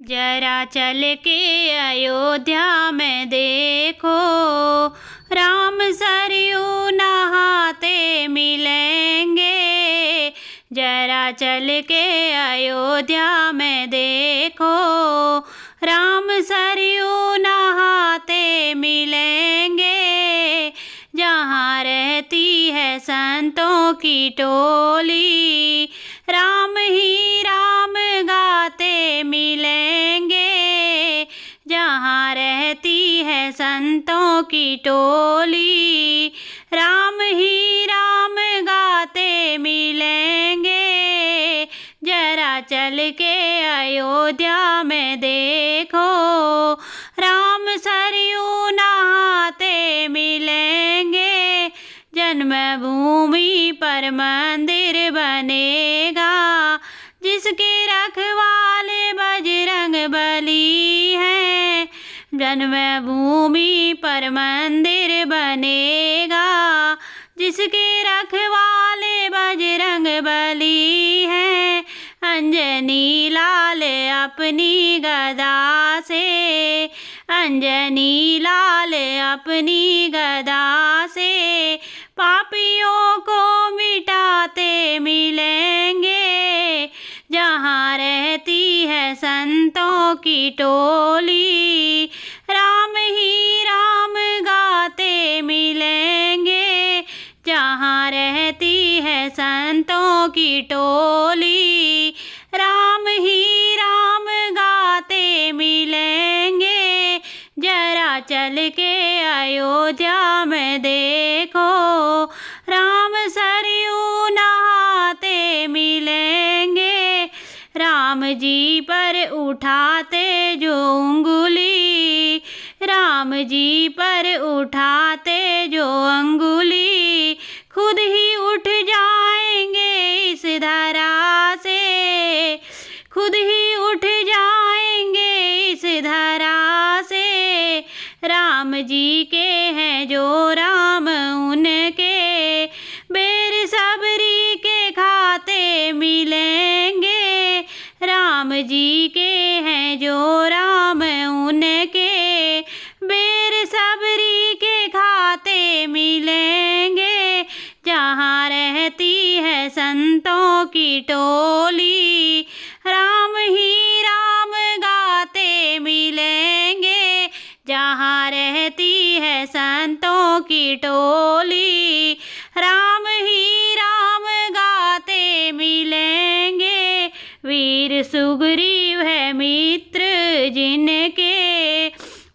जरा चल के अयोध्या में देखो, राम सरयू नहाते मिलेंगे। जरा चल के अयोध्या में देखो, राम सरयू नहाते मिलेंगे। जहाँ रहती है संतों की टोली, राम ही राम गाते मिलेंगे। जहाँ रहती है संतों की टोली, राम ही राम गाते मिलेंगे। जरा चल के अयोध्या में देखो, राम सरयू नहाते मिलेंगे। जन्मभूमि पर मंदिर बनेगा, जिसके रखवाले बजरंग बली हैं। जन्मभूमि पर मंदिर बनेगा, जिसके रखवाले बजरंग बली हैं। अंजनी लाल अपनी गदा से, अंजनी लाल अपनी गदा से पापियों को मिटाते मिलेंगे। जहाँ रहती है संतों की टोली, राम ही राम गाते मिलेंगे। जहाँ रहती है संतों की टोली, राम ही राम गाते मिलेंगे। जरा चल के अयोध्या में देखो, राम सरयू नहाते मिलेंगे। राम जी पर उठाते जो अंगुली, राम जी पर उठाते जो अंगुली, खुद ही उठ जाएंगे इस धरा से। खुद ही उठ जाएंगे इस धरा से। राम जी के हैं जो राम उनके, बेर सबरी के खाते मिलेंगे। राम जी के हैं जो राम उनके, बेर सबरी के खाते मिलेंगे। जहाँ रहती है संतों की टोली, राम ही राम गाते मिलेंगे। जहाँ रहती है संतों की टोली, राम ही राम गाते मिलेंगे। वीर सुग्रीव है मित्र जिनके,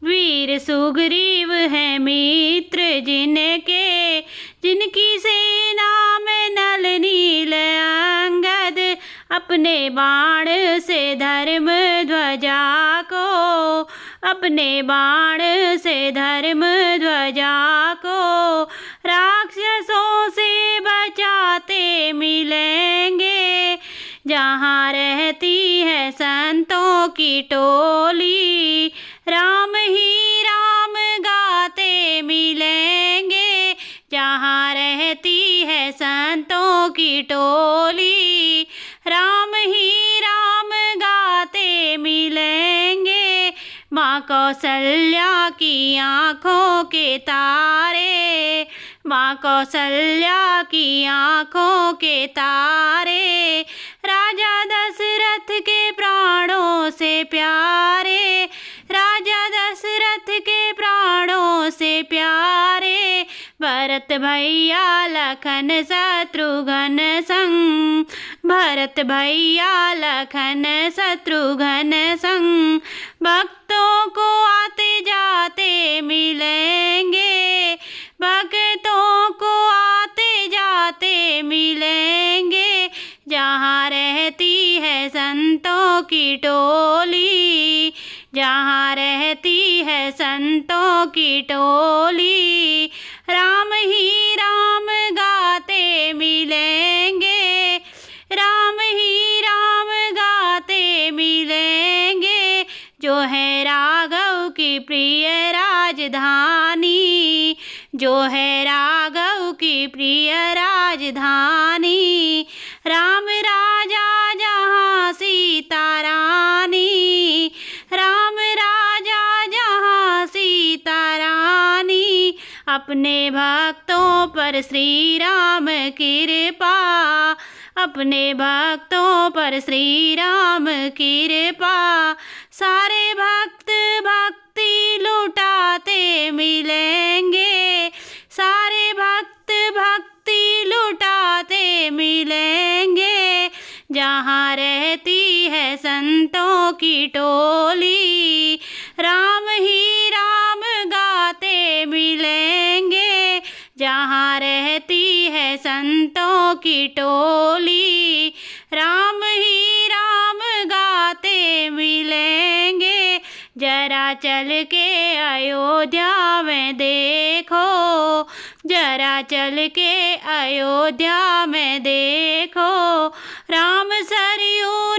वीर सुग्रीव है मित्र जिनके, जिनकी सेना में नल नील अंगद अपने बाण से धर्म ध्वजा को, अपने बाण से धर्म ध्वजा को राक्षसों से बचाते मिलेंगे। जहाँ रहती है संतों की टोली, राम ही राम गाते मिलेंगे। जहाँ रहती है संतों की टोली, राम ही राम गाते मिलेंगे। माँ कौसल्या की आँखों के तारे, माँ कौसल्या की आँखों के तारे, राजा दशरथ के प्राणों से प्यारे, राजा दशरथ के प्राणों से प्यारे। भरत भैया लखन शत्रुघ्न संग, भरत भैया लखन शत्रुघ्न संग, भक्तों को आते जाते मिलेंगे। भक्तों को आते जाते मिलेंगे। जहाँ रहती है संतों की टोली, जहाँ रहती है संतों की टोली, राम ही राम गाते मिलेंगे। राम ही राम गाते मिलेंगे। जो है राघव की प्रिय राजधानी, जो है राघव की प्रिय राजधानी, राम राजा जहाँ सीता रानी, अपने भक्तों पर श्री राम कृपा, अपने भक्तों पर श्री राम कृपा। सारे भक्त भक्ति लुटाते मिलेंगे, सारे भक्त भक्ति लुटाते मिलेंगे। जहाँ रहती है संतों की टोली, राम ही राम गाते मिलेंगे। जहाँ रहती है संतों की टोली, राम ही राम गाते मिलेंगे। जरा चल के अयोध्या में देखो, जरा चल के अयोध्या में देखो, राम सरयू